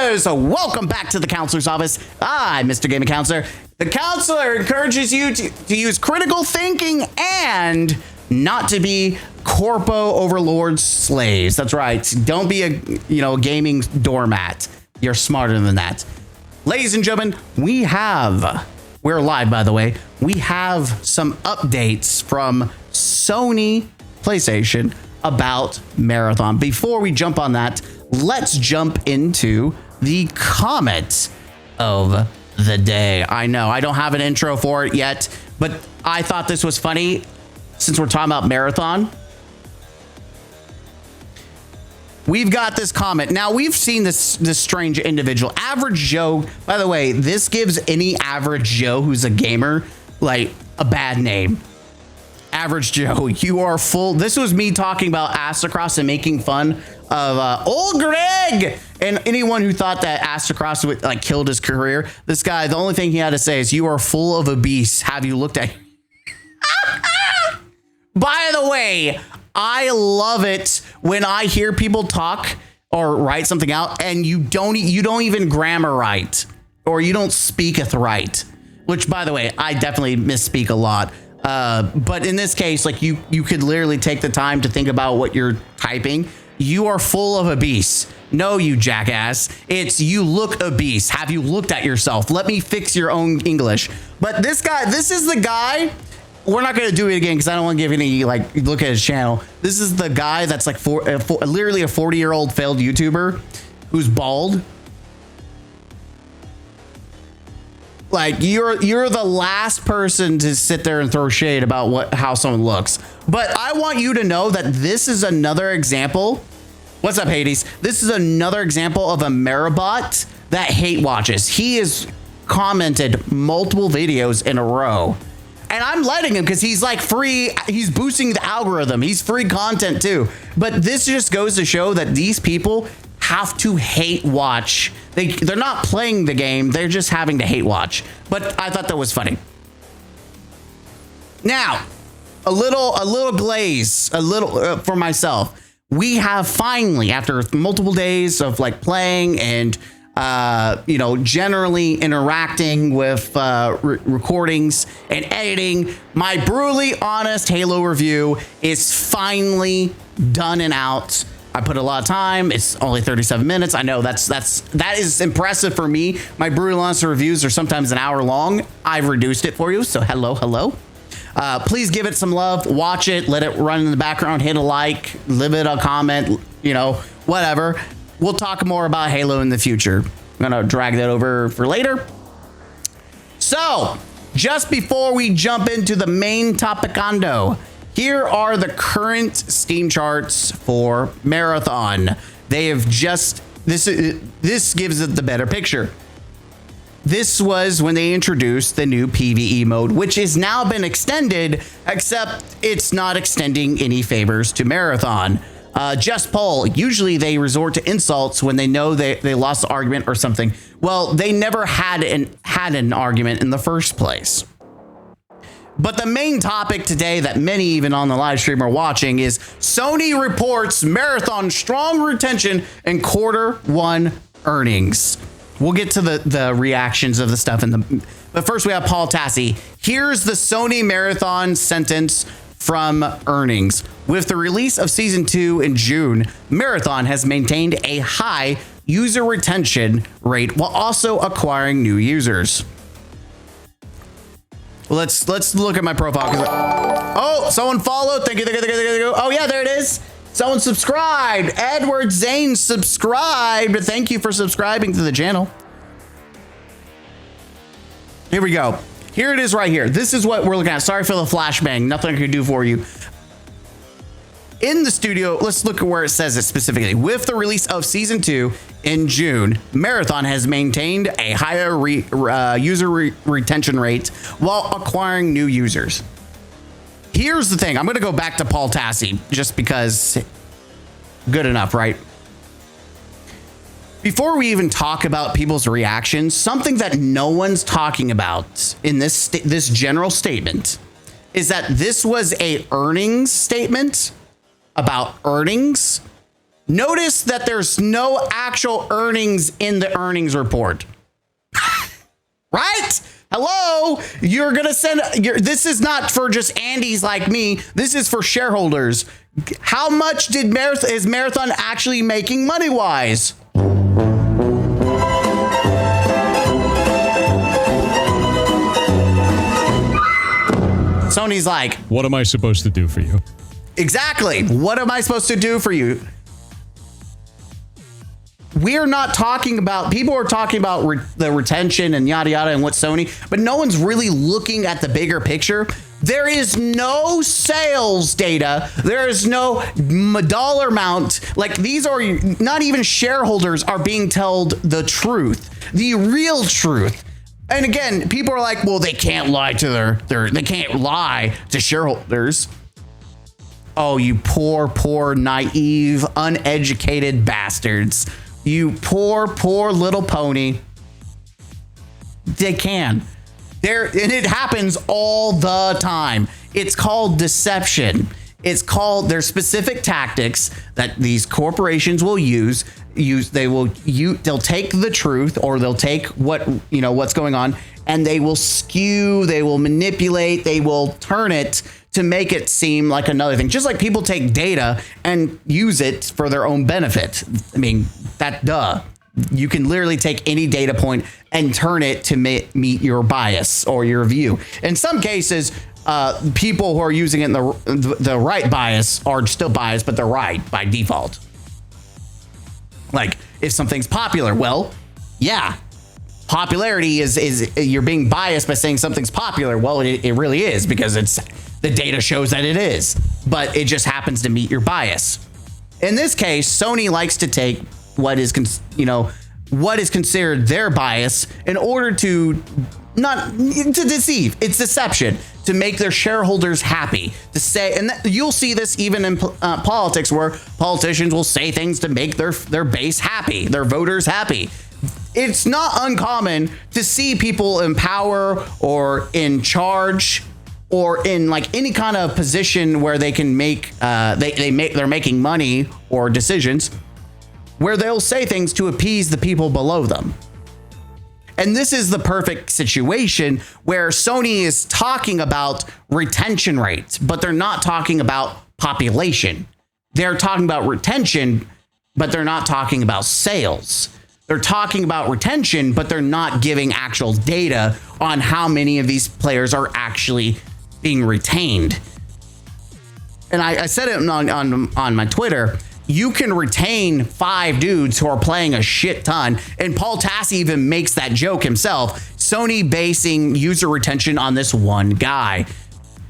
gamers, welcome back to the counselor's office. I'm Mr. Gaming Counselor. The counselor encourages you to use critical thinking and not to be corpo overlord slaves. That's right. Don't be a gaming doormat. You're smarter than that. Ladies and gentlemen, we're live, by the way. We have some updates from Sony PlayStation about Marathon. Before we jump on that, let's jump into the comment of the day. I know I don't have an intro for it yet, but I thought this was funny since we're talking about Marathon. We've got this comment. Now, we've seen this strange individual. Average Joe, by the way, this gives any average Joe who's a gamer like a bad name. Average Joe, you are full. This was me talking about Astacross and making fun of old Greg and anyone who thought that Astacross would killed his career. This guy, the only thing he had to say is, "You are full of a beast. Have you looked at?" By the way, I love it when I hear people talk or write something out and you don't even grammar right, or you don't speaketh right. Which, by the way, I definitely misspeak a lot. But in this case, you could literally take the time to think about what you're typing. You are full of a beast. No, you jackass. It's you look obese. Have you looked at yourself? Let me fix your own English. But this is the guy. We're not going to do it again because I don't want to give any look at his channel. This is the guy that's literally a 40-year-old failed YouTuber who's bald. You're the last person to sit there and throw shade about how someone looks. But I want you to know that this is another example. What's up, Hades? This is another example of a Marabot that hate watches. He has commented multiple videos in a row. And I'm letting him because he's free. He's boosting the algorithm. He's free content too. But this just goes to show that these people have to hate watch. They're not playing the game. They're just having to hate watch. But I thought that was funny. Now, a little glaze, for myself. We have finally, after multiple days of playing and generally interacting with recordings and editing, my brutally honest Halo review is finally done and out. I put a lot of time. It's only 37 minutes. I know that is impressive for me. My brutally honest reviews are sometimes an hour long. I've reduced it for you, so hello. Please give it some love. Watch it. Let it run in the background. Hit a like. Leave it a comment. Whatever. We'll talk more about Halo in the future. I'm going to drag that over for later. So, just before we jump into the main topicando, here are the current Steam charts for Marathon. They have this gives it the better picture. This was when they introduced the new PvE mode, which has now been extended, except it's not extending any favors to Marathon. Just poll. Usually they resort to insults when they know they lost the argument or something. Well, they never had an argument in the first place. But the main topic today that many even on the live stream are watching is Sony reports Marathon strong retention and Q1 earnings. We'll get to the reactions of the stuff but first we have Paul Tassi. Here's the Sony Marathon sentence from earnings. With the release of Season 2 in June, Marathon has maintained a high user retention rate while also acquiring new users. Let's look at my profile. Oh, someone followed. Thank you. Oh yeah, there it is. Someone subscribed. Edward Zane subscribed. Thank you for subscribing to the channel. Here we go. Here it is right here. This is what we're looking at. Sorry for the flashbang. Nothing I can do for you. In the studio, let's look at where it says it specifically. With the release of Season 2 in June, Marathon has maintained a higher user retention rate while acquiring new users. Here's the thing. I'm going to go back to Paul Tassi just because good enough, right? Before we even talk about people's reactions, something that no one's talking about in this general statement is that this was a earnings statement about earnings Notice that there's no actual earnings in the earnings report. Right? Hello? You're going to send... this is not for just Andes like me. This is for shareholders. How much is Marathon actually making money-wise? Sony's like... what am I supposed to do for you? Exactly. What am I supposed to do for you? We're not talking about, people are talking about the retention and yada yada and what Sony, but no one's really looking at the bigger picture. There is no sales data. There is no dollar amount. Like, these are not even shareholders are being told the truth, the real truth. And again, people are like, well, they can't lie to they can't lie to shareholders. Oh, you poor, naive, uneducated bastards. You poor little pony. They can. And it happens all the time. It's called deception. There's specific tactics that these corporations will use. They'll take the truth, or they'll take what's going on, and they will skew, they will manipulate, they will turn it to make it seem like another thing. Just like people take data and use it for their own benefit. I mean, you can literally take any data point and turn it to meet your bias or your view. In some cases, people who are using it in the right bias are still biased, but they're right by default. Like, if something's popular, well, yeah, popularity is you're being biased by saying something's popular. Well, it really is, because the data shows that it is, but it just happens to meet your bias. In this case, Sony likes to take what is considered their bias in order to deceive. It's deception to make their shareholders happy, to say, and you'll see this even in politics, where politicians will say things to make their base happy, their voters happy. It's not uncommon to see people in power or in charge or in like any kind of position where they can make they're making money or decisions, where they'll say things to appease the people below them. And this is the perfect situation where Sony is talking about retention rates, but they're not talking about population. They're talking about retention, but they're not talking about sales. They're talking about retention, but they're not giving actual data on how many of these players are actually being retained. And I said it on my Twitter. You can retain 5 dudes who are playing a shit ton. And Paul Tassi even makes that joke himself. Sony basing user retention on this one guy.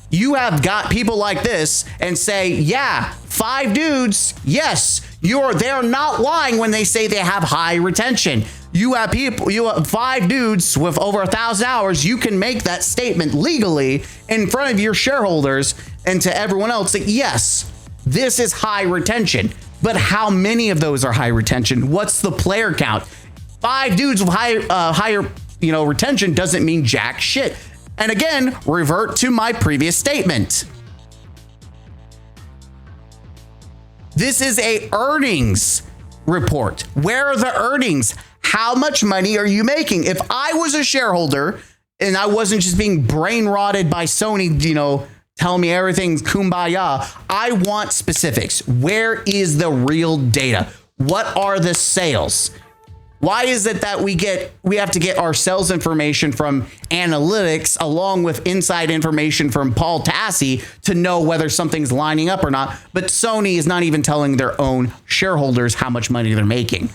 You have got people like this and say, yeah, 5 dudes. Yes, they're not lying when they say they have high retention. You have 5 dudes with over 1,000 hours. You can make that statement legally in front of your shareholders and to everyone else that, yes, this is high retention. But how many of those are high retention? What's the player count? 5 dudes with higher retention doesn't mean jack shit. And again, revert to my previous statement. This is a earnings report. Where are the earnings? How much money are you making? If I was a shareholder and I wasn't just being brain rotted by Sony, telling me everything's kumbaya, I want specifics. Where is the real data? What are the sales? Why is it that we have to get our sales information from analytics along with inside information from Paul Tassi to know whether something's lining up or not? But Sony is not even telling their own shareholders how much money they're making.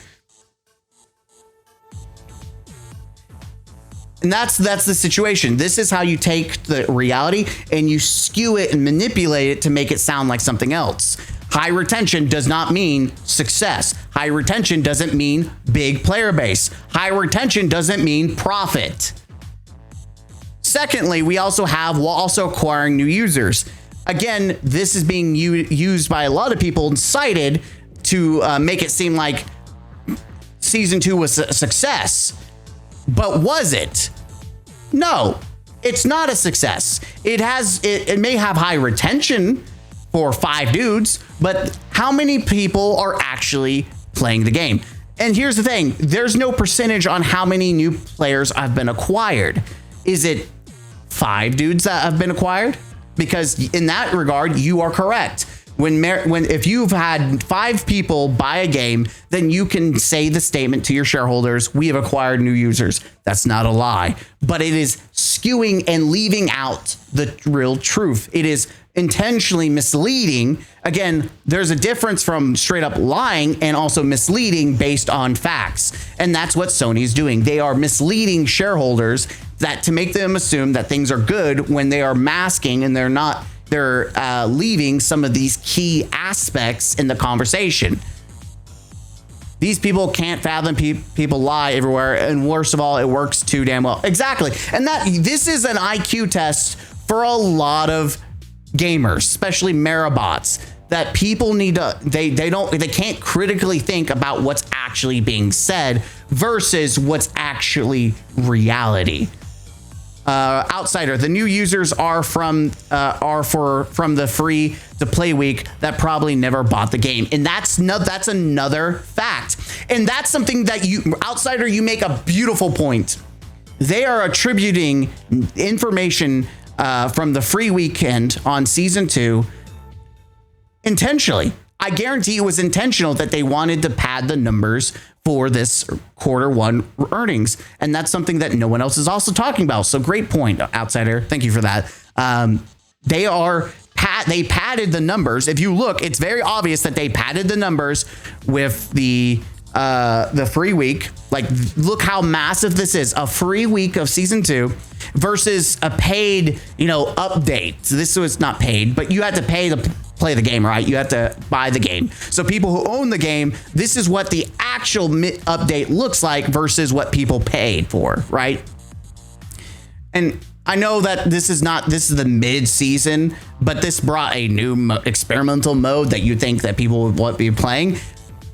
And that's the situation. This is how you take the reality and you skew it and manipulate it to make it sound like something else. High retention does not mean success. High retention doesn't mean big player base. High retention doesn't mean profit. Secondly, we also acquiring new users. Again, this is being used by a lot of people and cited to make it seem like season 2 was a success. But was it? No, it's not a success. It may have high retention for 5 dudes, but how many people are actually playing the game? And here's the thing, there's no percentage on how many new players have been acquired. Is it 5 dudes that have been acquired? Because in that regard, you are correct. If you've had 5 people buy a game, then you can say the statement to your shareholders, we have acquired new users. That's not a lie, but it is skewing and leaving out the real truth. It is intentionally misleading. Again, there's a difference from straight up lying and also misleading based on facts. And that's what Sony's doing. They are misleading shareholders that to make them assume that things are good when they are masking and they're not. They're leaving some of these key aspects in the conversation. These people can't fathom people lie everywhere. And worst of all, it works too damn well. Exactly. And this is an IQ test for a lot of gamers, especially Merabots, that people need to, they can't critically think about what's actually being said versus what's actually reality. Outsider, the new users are from the free to play week that probably never bought the game, and that's another fact, and that's something that Outsider, you make a beautiful point. They are attributing information from the free weekend on season 2 intentionally. I guarantee it was intentional that they wanted to pad the numbers for this Q1 earnings. And that's something that no one else is also talking about. So great point, Outsider. Thank you for that. They padded the numbers. If you look, it's very obvious that they padded the numbers with the free week. Like, look how massive this is. A free week of season 2 versus a paid, update. So this was not paid, but you had to pay to play the game, right? You have to buy the game. So people who own the game, this is what the actual update looks like versus what people paid for, right? And I know that this is the mid-season, but this brought a new experimental mode that you think that people would be playing.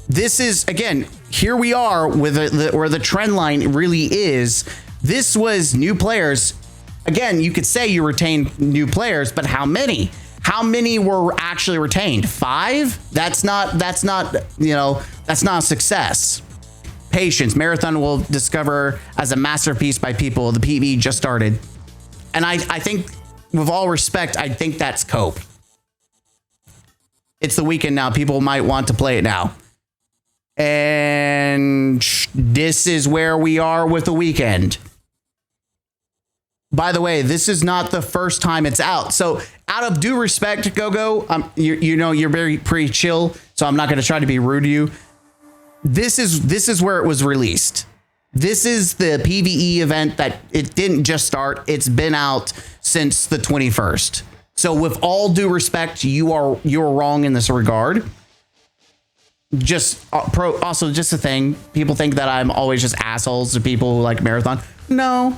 This is, again, here we are with where the trend line really is. This was new players. Again, you could say you retained new players, but how many? How many were actually retained? 5? That's not a success. Patience. Marathon will discover as a masterpiece by people. The PV just started. And I think, with all respect, I think that's cope. It's the weekend now. People might want to play it now. And this is where we are with the weekend. By the way, this is not the first time it's out. So out of due respect, Gogo, you're pretty chill, so I'm not going to try to be rude to you. This is where it was released. This is the PvE event that it didn't just start. It's been out since the 21st. So with all due respect, you're wrong in this regard. Also just a thing. People think that I'm always just assholes to people who like Marathon. No,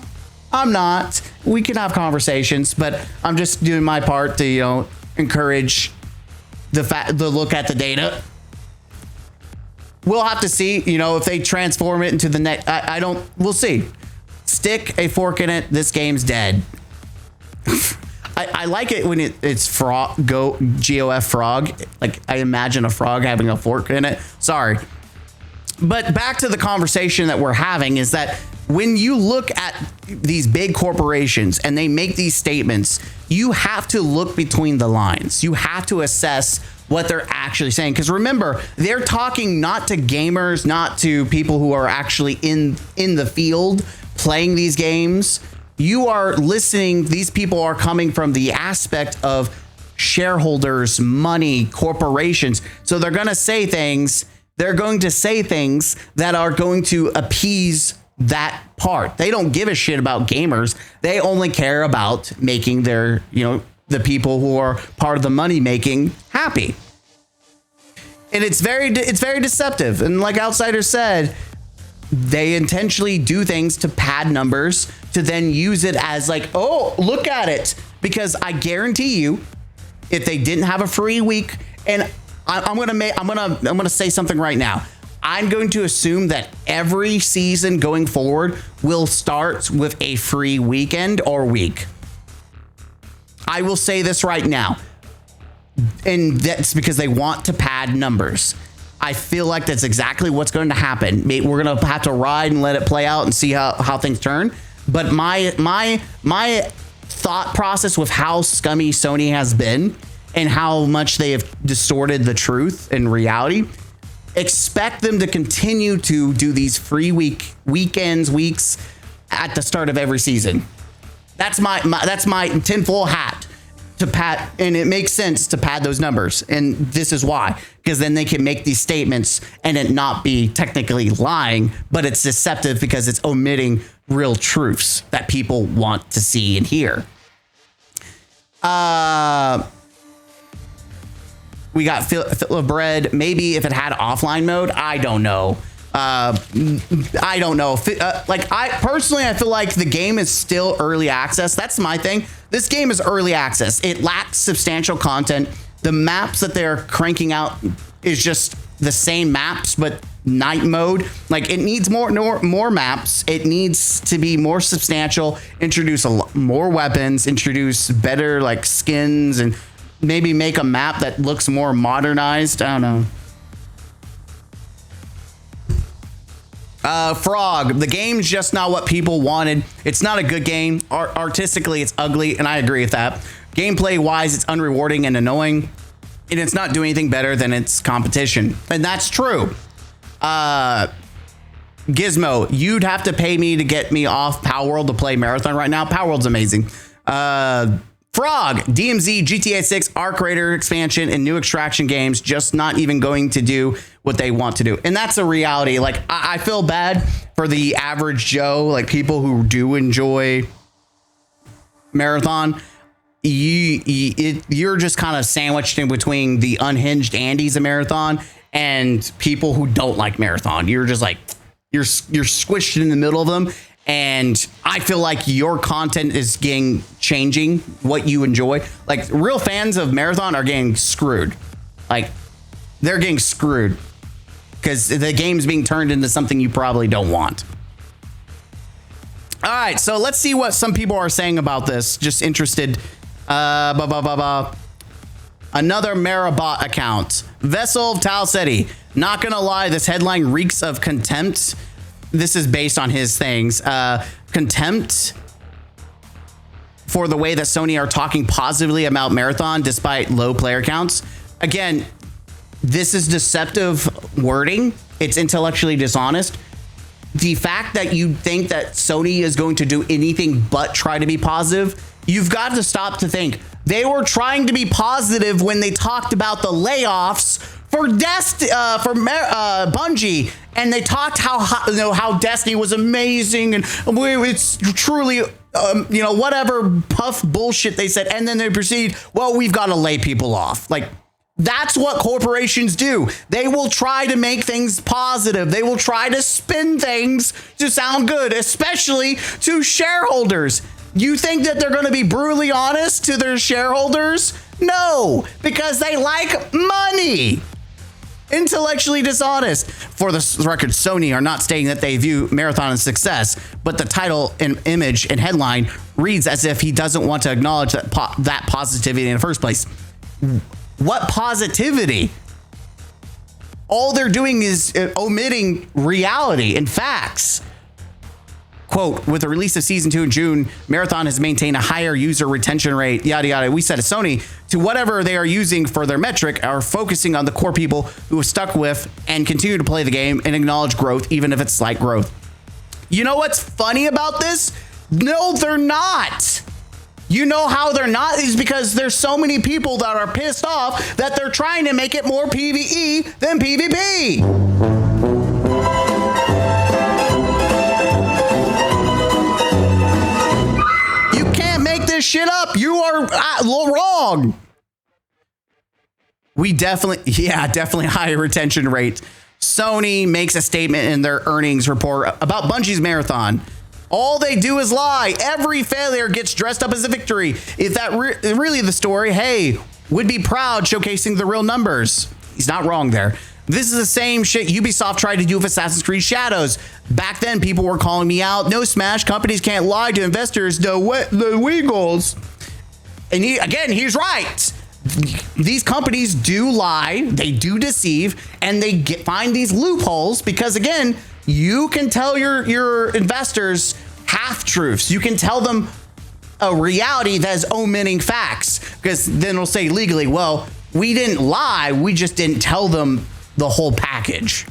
I'm not. We can have conversations, but I'm just doing my part to, encourage the look at the data. We'll have to see, if they transform it into the next. We'll see. Stick a fork in it. This game's dead. I like it when it's frog, GOF frog. Like, I imagine a frog having a fork in it. Sorry. But back to the conversation that we're having is that when you look at these big corporations and they make these statements, you have to look between the lines. You have to assess what they're actually saying. Because remember, they're talking not to gamers, not to people who are actually in the field playing these games. You are listening. These people are coming from the aspect of shareholders, money, corporations. So they're going to say things. They're going to say things that are going to appease that part. They don't give a shit about gamers. They only care about making their, the people who are part of the money making happy. And it's very deceptive. And like Outsider said, they intentionally do things to pad numbers to then use it as like, oh, look at it. Because I guarantee you, if they didn't have a free week, and I'm gonna say something right now. I'm going to assume that every season going forward will start with a free weekend or week. I will say this right now. And that's because they want to pad numbers. I feel like that's exactly what's going to happen. We're going to have to ride and let it play out and see how things turn. But my thought process with how scummy Sony has been and how much they have distorted the truth and reality, expect them to continue to do these free weeks at the start of every season. That's my tinfoil hat to pad, and it makes sense to pad those numbers. And this is why, because then they can make these statements and it not be technically lying, but it's deceptive because it's omitting real truths that people want to see and hear. We got Fill of Bread. Maybe if it had offline mode, I don't know. I don't know. I feel like the game is still early access. That's my thing. This game is early access. It lacks substantial content. The maps that they're cranking out is just the same maps, but night mode. Like, it needs more maps. It needs to be more substantial, introduce more weapons, introduce better like skins, and maybe make a map that looks more modernized. I don't know. Frog, the game's just not what people wanted. It's not a good game. Artistically, it's ugly, and I agree with that. Gameplay wise, it's unrewarding and annoying, and it's not doing anything better than its competition. And that's true. Gizmo, you'd have to pay me to get me off Power World to play Marathon right now. Power World's amazing. Frog, DMZ, GTA 6, Arc Raider expansion, and new extraction games just not even going to do what they want to do. And that's a reality. Like, I feel bad for the average Joe, like people who do enjoy Marathon. You're just kind of sandwiched in between the unhinged Andes of Marathon and people who don't like Marathon. You're just like, you're squished in the middle of them. And I feel like your content is changing what you enjoy. Like, real fans of Marathon are getting screwed. Like, they're getting screwed because the game's being turned into something you probably don't want. All right, so let's see what some people are saying about this. Just interested. Another Marabot account. Vessel of Talsetti. Not gonna lie, this headline reeks of contempt. This is based on his things. Contempt for the way that Sony are talking positively about Marathon despite low player counts. Again, this is deceptive wording. It's intellectually dishonest. The fact that you think that Sony is going to do anything but try to be positive, you've got to stop to think. They were trying to be positive when they talked about the layoffs for Bungie, and they talked how Destiny was amazing and it's truly whatever puff bullshit they said, and then they proceed, well, we've got to lay people off. Like, that's what corporations do. They will try to make things positive. They will try to spin things to sound good, especially to shareholders. You think that they're going to be brutally honest to their shareholders? No, because they like money. Intellectually dishonest. For the record, Sony are not stating that they view Marathon as success, but the title and image and headline reads as if he doesn't want to acknowledge that positivity in the first place. What positivity? All they're doing is omitting reality and facts. Quote, with the release of Season 2 in June, Marathon has maintained a higher user retention rate, yada, yada. We said at Sony, to whatever they are using for their metric, are focusing on the core people who have stuck with and continue to play the game and acknowledge growth, even if it's slight growth. You know what's funny about this? No, they're not. You know how they're not is because there's so many people that are pissed off that they're trying to make it more PvE than PvP. Shit up. You are wrong. We definitely higher retention rate. Sony makes a statement in their earnings report about Bungie's Marathon. All they do is lie. Every failure gets dressed up as a victory. If that really the story, hey, would be proud showcasing the real numbers. He's not wrong there. This is the same shit Ubisoft tried to do with Assassin's Creed Shadows. Back then, people were calling me out. No, Smash, companies can't lie to investors. The Wiggles. And he's right. these companies do lie, they do deceive, and they find these loopholes because, again, you can tell your investors half truths. You can tell them a reality that is omitting facts, because then they'll say legally, well, we didn't lie, we just didn't tell them the whole package.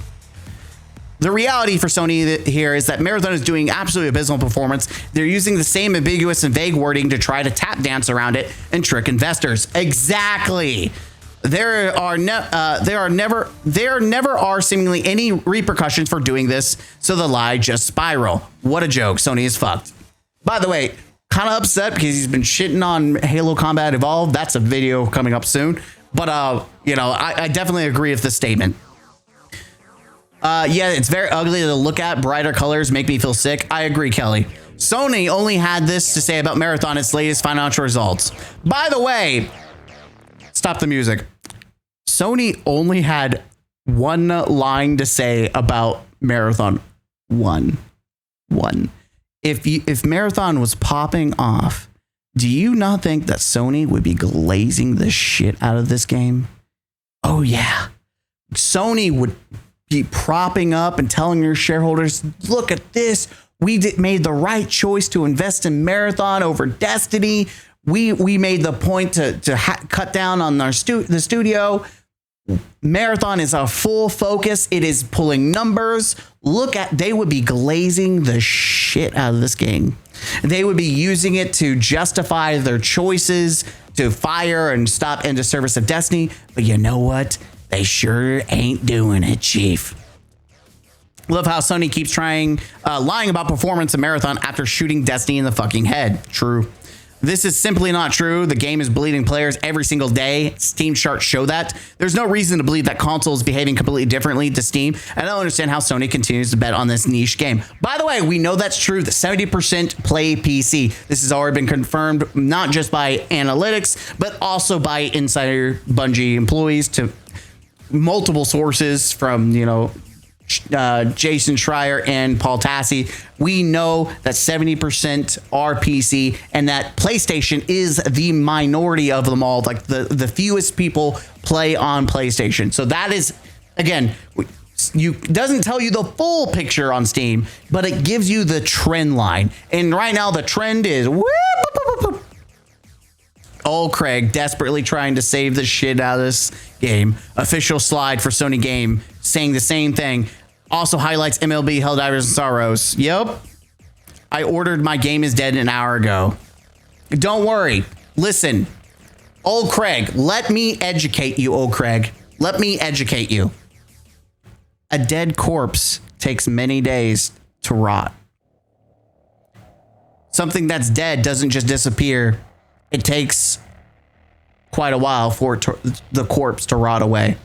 The reality for Sony here is that Marathon is doing absolutely abysmal performance. They're using the same ambiguous and vague wording to try to tap dance around it and trick investors. Exactly. There never are seemingly any repercussions for doing this, so the lie just spiral. What a joke. Sony is fucked. By the way, kind of upset because he's been shitting on Halo Combat Evolved. That's a video coming up soon. But, I definitely agree with this statement. Yeah, it's very ugly to look at. Brighter colors make me feel sick. I agree, Kelly. Sony only had this to say about Marathon, its latest financial results. By the way, stop the music. Sony only had one line to say about Marathon. One. If Marathon was popping off, do you not think that Sony would be glazing the shit out of this game? Oh, yeah. Sony would be propping up and telling your shareholders, look at this. We made the right choice to invest in Marathon over Destiny. We made the point to cut down on the studio. Marathon is our full focus. It is pulling numbers. They would be glazing the shit out of this game. They would be using it to justify their choices to fire and stop into service of Destiny. But you know what? They sure ain't doing it, Chief. Love how Sony keeps lying about performance in Marathon after shooting Destiny in the fucking head. True. This is simply not true. The game is bleeding players every single day. Steam charts show that. There's no reason to believe that console is behaving completely differently to Steam. I don't understand how Sony continues to bet on this niche game. By the way, we know that's true. The 70% play PC. This has already been confirmed, not just by analytics, but also by insider Bungie employees to multiple sources from, Jason Schreier and Paul Tassi. We know that 70% are PC and that PlayStation is the minority of them all. Like the fewest people play on PlayStation. So that is, again, doesn't tell you the full picture on Steam, but it gives you the trend line. And right now the trend is old Craig desperately trying to save the shit out of this game. Official slide for Sony Game saying the same thing. Also highlights MLB Helldivers and Sorrows. Yep. I ordered my game is dead an hour ago. Don't worry. Listen. Old Craig, let me educate you, old Craig. Let me educate you. A dead corpse takes many days to rot. Something that's dead doesn't just disappear. It takes quite a while for the corpse to rot away.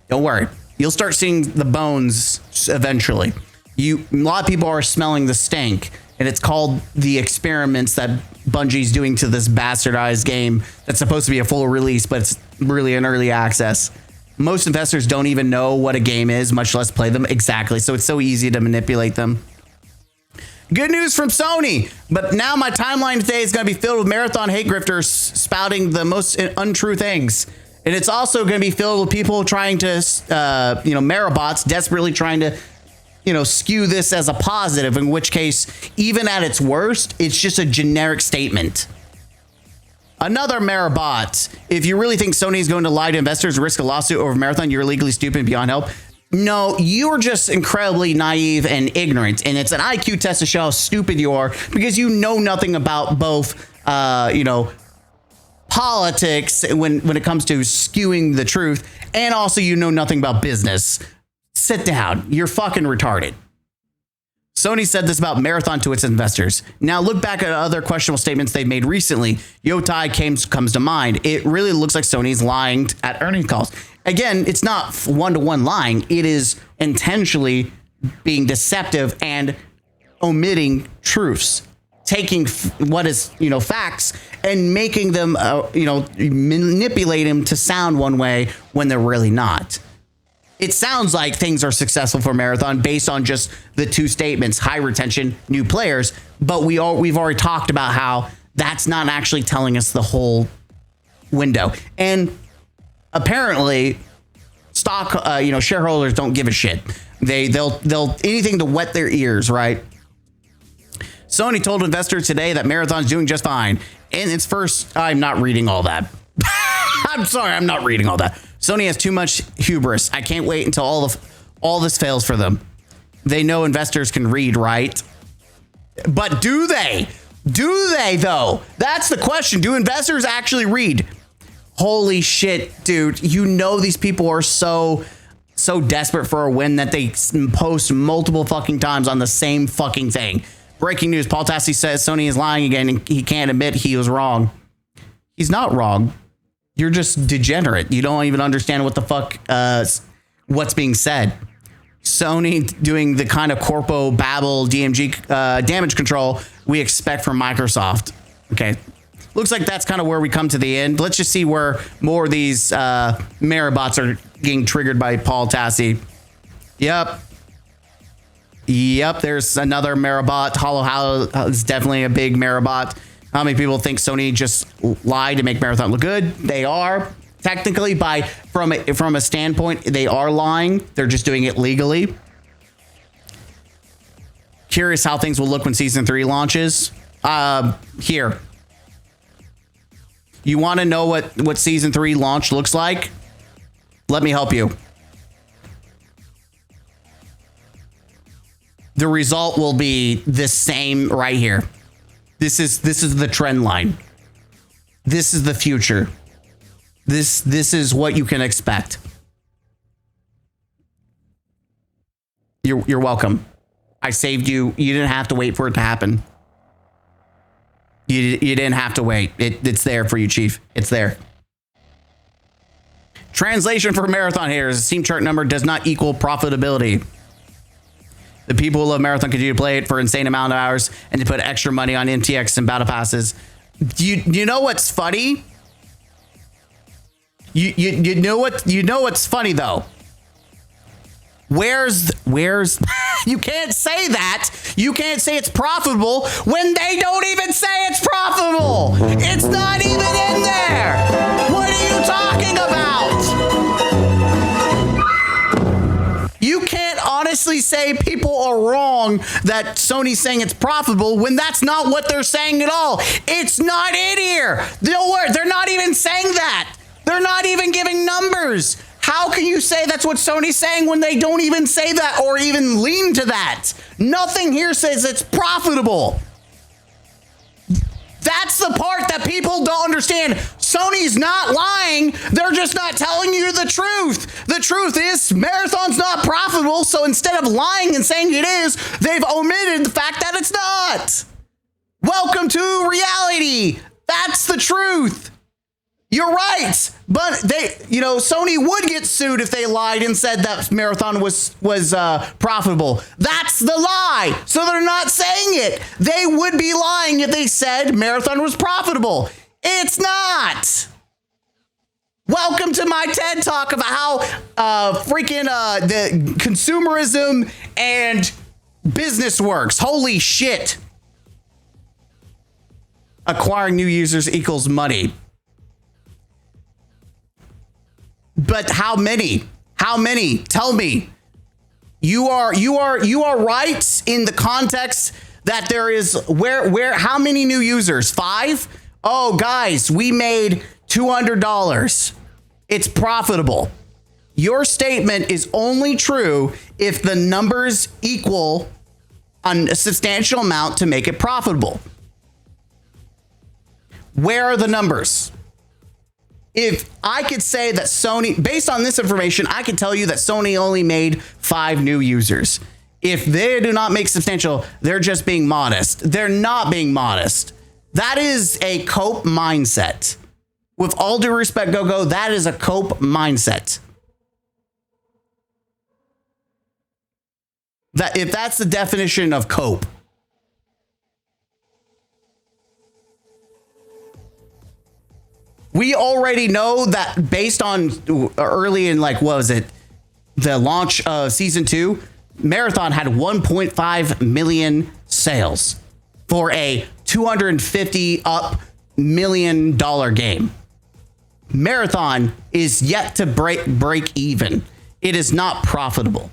Don't worry. You'll start seeing the bones eventually. A lot of people are smelling the stank, and it's called the experiments that Bungie's doing to this bastardized game that's supposed to be a full release, but it's really an early access. Most investors don't even know what a game is, much less play them. Exactly. So it's so easy to manipulate them. Good news from Sony, but now my timeline today is going to be filled with Marathon hate grifters spouting the most untrue things. And it's also going to be filled with people trying to, Marabots desperately trying to, skew this as a positive, in which case, even at its worst, it's just a generic statement. Another Marabot. If you really think Sony is going to lie to investors and risk a lawsuit over Marathon, you're legally stupid and beyond help. No, you're just incredibly naive and ignorant. And it's an IQ test to show how stupid you are because you know nothing about both, politics when it comes to skewing the truth, and also you know nothing about business. Sit down. You're fucking retarded. Sony said this about Marathon to its investors. Now look back at other questionable statements they've made recently. Yotai comes to mind. It really looks like Sony's lying at earnings calls. Again, it's not one-to-one lying. It is intentionally being deceptive and omitting truths. Taking what is, facts and making them, manipulate them to sound one way when they're really not. It sounds like things are successful for Marathon based on just the two statements, high retention, new players. But we've already talked about how That's not actually telling us the whole window. And apparently stock, shareholders don't give a shit. They'll anything to wet their ears, right? Sony told investors today that Marathon's doing just fine. In its first, I'm not reading all that. I'm sorry, I'm not reading all that. Sony has too much hubris. I can't wait until all this fails for them. They know investors can read, right? But do they? Do they, though? That's the question. Do investors actually read? Holy shit, dude. You know these people are so desperate for a win that they post multiple fucking times on the same fucking thing. Breaking news. Paul Tassi says Sony is lying again and he can't admit he was wrong. He's not wrong. You're just degenerate. You don't even understand what the fuck, what's being said. Sony doing the kind of corpo babble DMG damage control we expect from Microsoft. Okay. Looks like that's kind of where we come to the end. Let's just see where more of these Marabots are getting triggered by Paul Tassi. Yep. There's another Marabot. Hollow is definitely a big Marabot. How many people think Sony just lied to make Marathon look good? They are. Technically, from a standpoint, they are lying. They're just doing it legally. Curious how things will look when season 3 launches. Here. You want to know what season 3 launch looks like? Let me help you. The result will be the same right here. This is the trend line. This is the future. This is what you can expect. You're welcome. I saved you. You didn't have to wait for it to happen. You didn't have to wait. It's there for you, Chief. It's there. Translation for Marathon haters. The Steam chart number does not equal profitability. The people who love Marathon continue to play it for insane amount of hours and to put extra money on MTX and battle passes. You know what's funny? You know what's funny though? Where's you can't say that. You can't say it's profitable when they don't even say it's profitable. It's not even in there. What are you talking about? You can't honestly say people are wrong that Sony's saying it's profitable when that's not what they're saying at all. It's not in here. They're not even saying that. They're not even giving numbers. How can you say that's what Sony's saying when they don't even say that or even lean to that? Nothing here says it's profitable. That's the part that people don't understand. Sony's not lying. They're just not telling you the truth. The truth is Marathon's not profitable. So instead of lying and saying it is, they've omitted the fact that it's not. Welcome to reality. That's the truth. You're right, but Sony would get sued if they lied and said that Marathon was profitable. That's the lie. So they're not saying it. They would be lying if they said Marathon was profitable. It's not. Welcome to my TED Talk about how the consumerism and business works. Holy shit. Acquiring new users equals money. But how many? How many? Tell me. You are right in the context that there is how many new users? 5? Oh, guys, we made $200. It's profitable. Your statement is only true if the numbers equal a substantial amount to make it profitable. Where are the numbers? If I could say that Sony, based on this information, I could tell you that Sony only made 5 new users. If they do not make substantial, they're just being modest. They're not being modest. That is a cope mindset. With all due respect, Go, that is a cope mindset. If that's the definition of cope. We already know that based on early in the launch of season 2, Marathon had 1.5 million sales for a $250 up million game. Marathon is yet to break even. It is not profitable.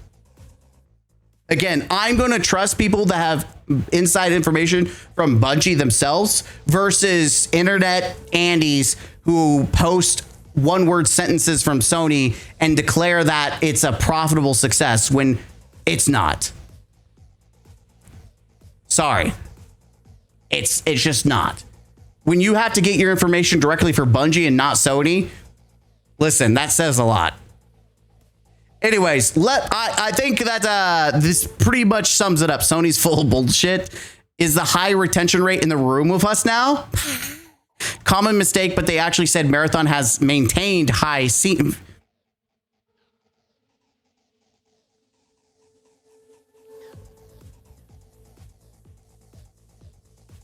Again, I'm going to trust people that have inside information from Bungie themselves versus internet Andes who post one-word sentences from Sony and declare that it's a profitable success when it's not. Sorry. It's just not. When you have to get your information directly for Bungie and not Sony, listen, that says a lot. Anyways, I think that this pretty much sums it up. Sony's full of bullshit. Is the high retention rate in the room with us now? Common mistake, but they actually said Marathon has maintained high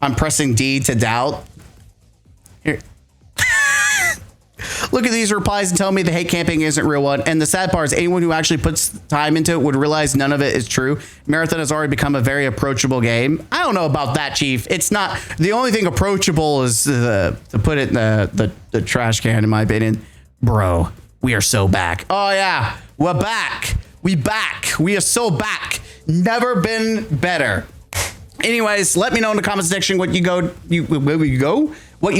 I'm pressing D to doubt. Here. Look at these replies and tell me the hate camping isn't real one. And the sad part is anyone who actually puts time into it would realize none of it is true. Marathon has already become a very approachable game. I don't know about that, Chief. It's not. The only thing approachable is to put it in the trash can, in my opinion. Bro, we are so back. Oh, yeah. We're back. We back. We are so back. Never been better. Anyways, let me know in the comment section what you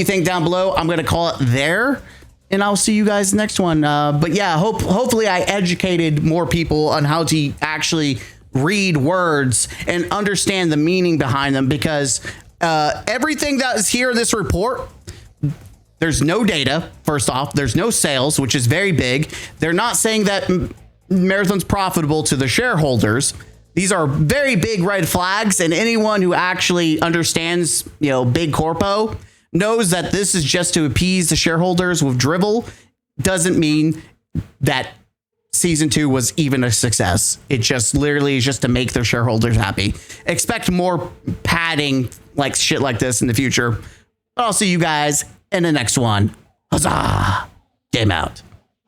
think down below. I'm going to call it there. And I'll see you guys next one. But yeah, hopefully I educated more people on how to actually read words and understand the meaning behind them, because everything that is here in this report, there's no data. First off, there's no sales, which is very big. They're not saying that Marathon's profitable to the shareholders. These are very big red flags, and anyone who actually understands, big corpo knows that this is just to appease the shareholders with drivel. Doesn't mean that season 2 was even a success. It just literally is just to make their shareholders happy. Expect more padding like shit like this in the future. I'll see you guys in the next one. Huzzah! Game out.